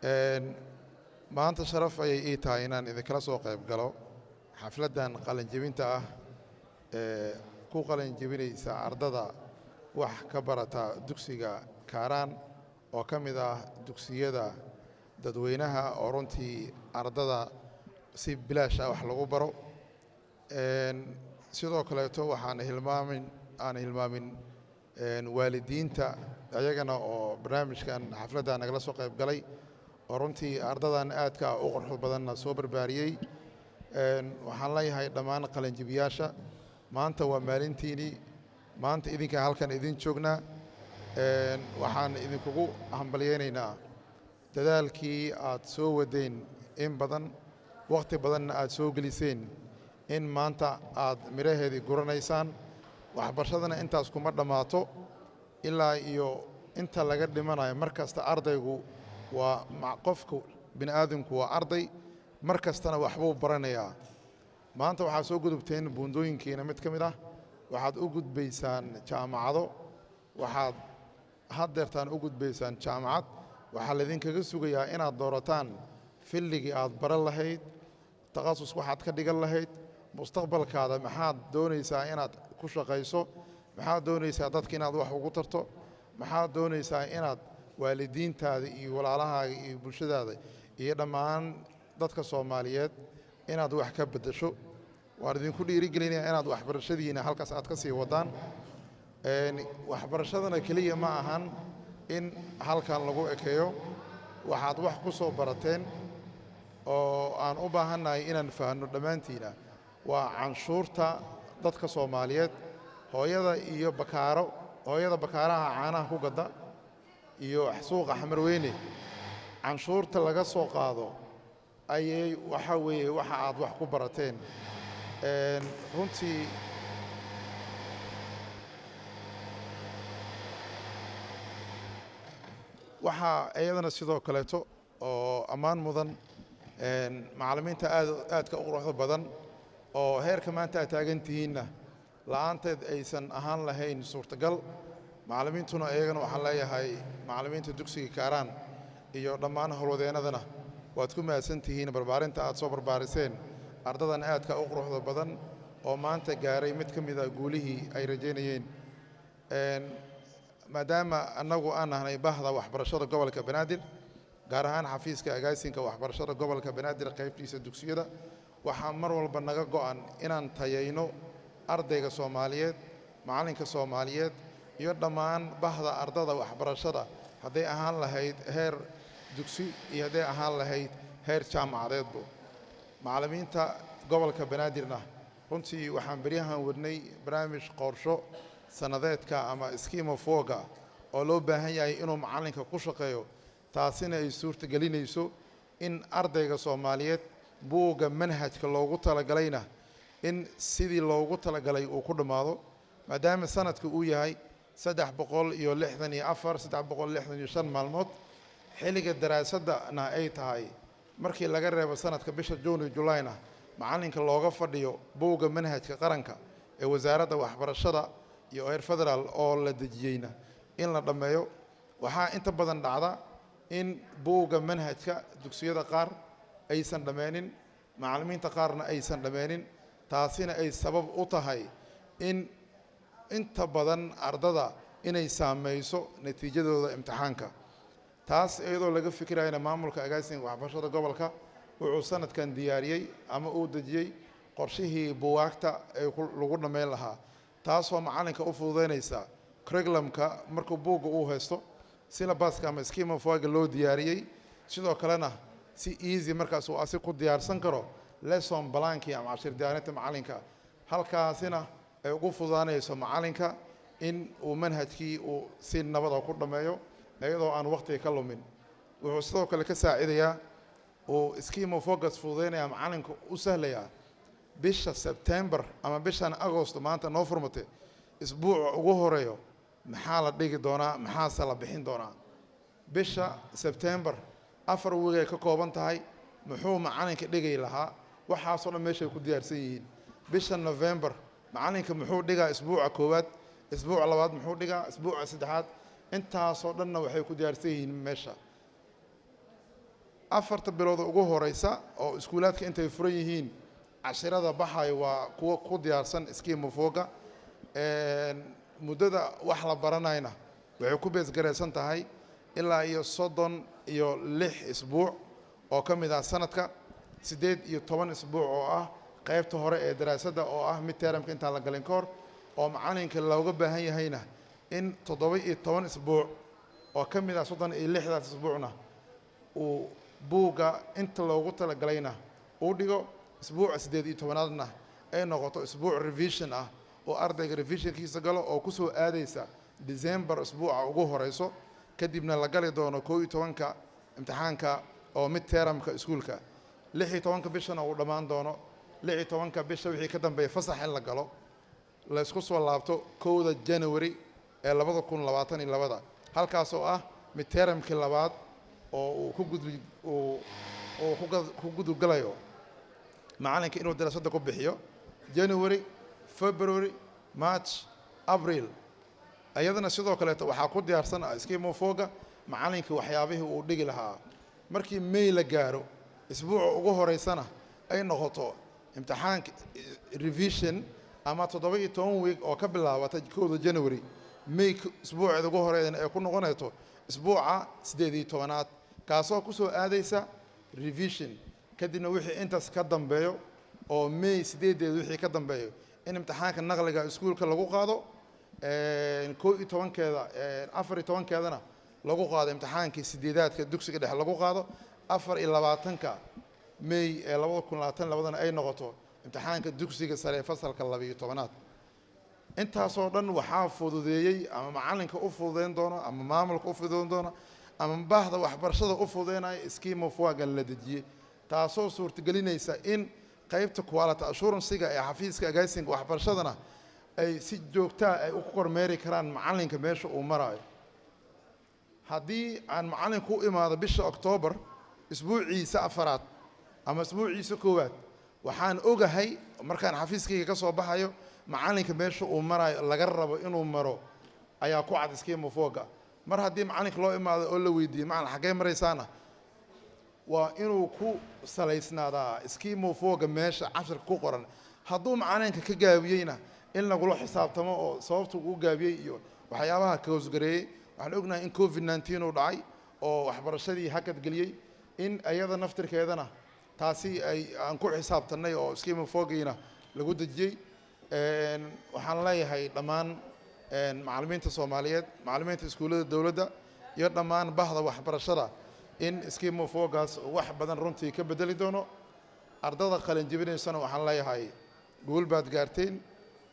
Een, maanta sharaf ayay ii tahay inaan idinkala soo qayb galo xafladdan qalinjebinta ah ee ku qalinjebinaysa ardada wax ka barata dugsiga Kaaraan oo ka mid ah dugsiyada dadweynaha oo runtii ardada si bilaash ah wax lagu baro. Sidoo kaleeto aan hilmaamin waalidiinta ayagana oo barnaamijkan xafladda nagala soo qayb galay oo runtii ardadan aadka u quruxda badanna soo barbaariyey. Waxaan leeyahay dhammaan qalinjibiyaasha maanta waa maalintiinii, maanta idinka halkan idin joognaa. Waxaan idinkugu hambalyaynaynaa dadaalkii aad soo wadeen in badan, waqti badanna aad soo geliseen in maanta aad miraheedii guranaysaan. Waxbarashadana intaas kuma dhammaato ilaa iyo inta laga dhimanayo. Mar kasta ardaygu waa qofku bini'aadamku waa arday, mar kastana waxbuu baranayaa. Maanta waxaad soo gudubteen buundooyinkiina mid ka mid ah, waxaad u gudbaysaan jaamacado, waxaad haddeertaan u gudbaysaan jaamacad. waxaa laydinkaga sugayaa inaad doorataan filligii aad baran lahayd, takhasus waxaad ka dhigan lahayd, mustaqbalkaada maxaad doonaysaa inaad ku shaqayso, maxaad doonaysaa dadka inaad wax ugu tarto, maxaad doonaysaa inaad waalidiintaada iyo walaalahaaga iyo bulshadaada iyo dhammaan dadka Soomaaliyeed inaad wax ka beddesho. waan idinku dhiirigelinayaa inaad waxbarashadiina halkaas aad ka sii wadaan. waxbarashadana keliya ma ahan in halkan lagu ekeeyo, waxaad wax ku soo barateen oo aan u baahannahay inaan fahanno dhammaantiina waa canshuurta dadka Soomaaliyeed. hooyada bakaaraha caanaha ku gadda iyo suuqa Xamarweyne canshuurta laga soo qaado ayay waxa weeye waxa aad wax ku barateen. runtii waxaa iyadana sidoo kaleeto oo ammaan mudan macallimiinta aadka u quruxda badan oo heerka maanta aad taagan tihiinna la'aanteed aysan ahaan lahayn suurtagal. macallimiintuna iyagana waxaan leeyahay macallimiinta dugsiga Kaaraan iyo dhammaan howlwadeennadana waad ku mahadsan tihiin barbaarinta aad soo barbaariseen ardadan aadka u quruxda badan oo maanta gaaray mid ka mid ah guulihii ay rajaynayeen. maadaama annagu aan nahnay bahda waxbarashada gobolka Banaadir, gaar ahaan xafiiska agaasinka waxbarashada gobolka Banaadir qaybtiisa dugsiyada, waxaa mar walba naga go'an inaan tayayno ardayga Soomaaliyeed, macallinka Soomaaliyeed iyo dhammaan bahda ardada waxbarashada hadday ahaan lahayd heer dugsi iyo hadday ahaan lahayd heer jaamacadeedba. macallimiinta gobolka Banaadirna runtii waxaan beryahan wadnay barnaamij qorsho sanadeedka ama scheme of work oo loo baahan yahay inuu macallinka ku shaqeeyo, taasina ay suurtagelinayso in ardayga Soomaaliyeed buugga manhajka loogu talagalayna in sidii loogu talagalay uu ku dhammaado, maadaama sanadka uu yahay 364 maalmood. xilliga daraasadana ay tahay markii laga reebo sanadka bisha Juun iyo Julayna macallinka looga fadhiyo buugga manhajka qaranka ee wasaaradda waxbarashada iyo heer federaal oo la dejiyeyna in la dhammeeyo. waxaa inta badan dhacda in buugga manhajka dugsiyada qaar aysan dhammeenin, macallimiinta qaarna aysan dhammeenin, taasina ay sabab u tahay in inta badan ardada inay saamayso natiijadooda imtixaanka. taas iyadoo laga fikirayna maamulka agaasinka waxbarashada gobolka wuxuu sanadkan diyaariyey ama uu dejiyey qorshihii buugaagta ee lagu dhammayn lahaa, taasoo macallinka u fududaynaysa curriculumka markuu buugga uu haysto syllabuska ama scheme of work loo diyaariyey. sidoo kalena si easy markaas uu asi ku diyaarsan karo lesson plankii ama cashir diyaarinta macallinka, halkaasina ay ugu fududaanayso macallinka in uu manhajkii uu si nabada ku dhammeeyo iyadoo aan waqtiga ka lumin. wuxuu sidoo kale ka saacidayaa uu scheme of work fududaynaya macallinka u sahlayaa bisha September ama bishan August maanta noo furmatay isbuuca ugu horeeyo maxaa la dhigi doonaa, maxaase la bixin doonaa. bisha September 4 wiig ay ka kooban tahay, muxuu macallinka dhigay lahaa, waxaasoo dhan meeshay ku diyaarsan yihiin. bisha November macallinka muxuu dhigaa isbuuca koowaad, isbuuca labaad muxuu dhigaa, isbuuca saddexaad, intaasoo dhanna waxay ku diyaarsan yihiin meesha. afarta bilood ugu horeysa oo iskuulaadka intay furan yihiin cashirada baxay waa kuwa ku diyaarsan scheme foga muddada wax la baranayna waxay ku beesgaraysan tahay ilaa iyo 36 isbuuc oo ka mid ah sanadka 18 isbuuc oo ah qaybta hore ee daraasadda oo ah midtermka inta la galin koor oo macalinka looga baahan yahayna in 17 isbuuc oo ka mid ah 36 isbuucna uu buuga inta loogu talagalayna uu dhigo isbuuca 18aadna ay noqoto isbuuc revision ah oo ardayga revisionkiisa galo oo ku soo aadaysa December isbuuca ugu horeyso kadibna la gali doono 12ka imtixaanka oo midtermka iskuulka 16 bishana uu dhamaan doono 16 bisha wixii ka dambeeyay fasax in la galo la isku soo laabto 1 January ee 2022 halkaas oo ah midtermkii labaad oo uu ku gudgalayo macalinka inuu daraasadda ku bixiyo January February March April ayadana sidoo kale waxaa ku diyaarsan scheme foga macalinka waxyaabihii uu dhigi lahaa markii May la gaaro isbuuca ugu horeysana ay noqoto imtixaanka revision ama 17 week oo ka bilaabata 1 January May isbuuca ugu horeeyana ay ku noqonayto isbuuca 18aad kaasoo ku soo aadaysa revision kadibna wixii intaas ka dambeeyo oo May 8 wixii ka dambeeyo in imtixaanka naqliga iskuulka lagu qaado 14keedana lagu qaado imtixaankii 8aadka dugsiga dhexe lagu qaado 24ka May 2022 ay noqoto imtixaanka dugsiga sare fasalka 12aad intaasoo dhan waxaa fududeeyay ama macalinka u fududeyn doono ama maamulka u fududeyn doono ama baahda waxbarashada u fududeynaya scheme of work la dejiyay taasoo suurtagelinaysa in qaybta quality assurance-ga ee xafiiska agaasinka waxbarashadana ay si joogto ah ay u kormeeri karaan macalinka meesha uu marayo haddii aan macalinku u imaado bisha October isbuuciisa afaraad ama isbuuciisa koowaad waxaan ogahay markaan xafiiskayga ka soo baxayo macalinka meesha uu marayo laga rabo inuu maro ayaa ku cad scheme of work mar haddii macalinka loo imaado oo la weydiiyo macalin xagee maraysaana waa inuu ku salaysnaadaa scheme of work meesha casharka ku qoran hadduu macalinka ka gaabiyeyna in lagula xisaabtamo oo sababta uu gaabiyey iyo waxyaabaha ka hoosgareeyay waxaan ognahay in COVID-19 uu dhacay oo waxbarashadii hakad geliyay in ayada naftirkeedana taasi aan ku xisaabtanay oo scheme of work-giina lagu dejiyay waxaan leeyahay dhammaan macallimiinta Soomaaliyeed macallimiinta iskuulada dawladda iyo dhammaan bahda waxbarashada in scheme of work-gaas wax badan runtii ka bedeli doono ardada qalin jebinaysana waxaan leeyahay guul baad gaarteen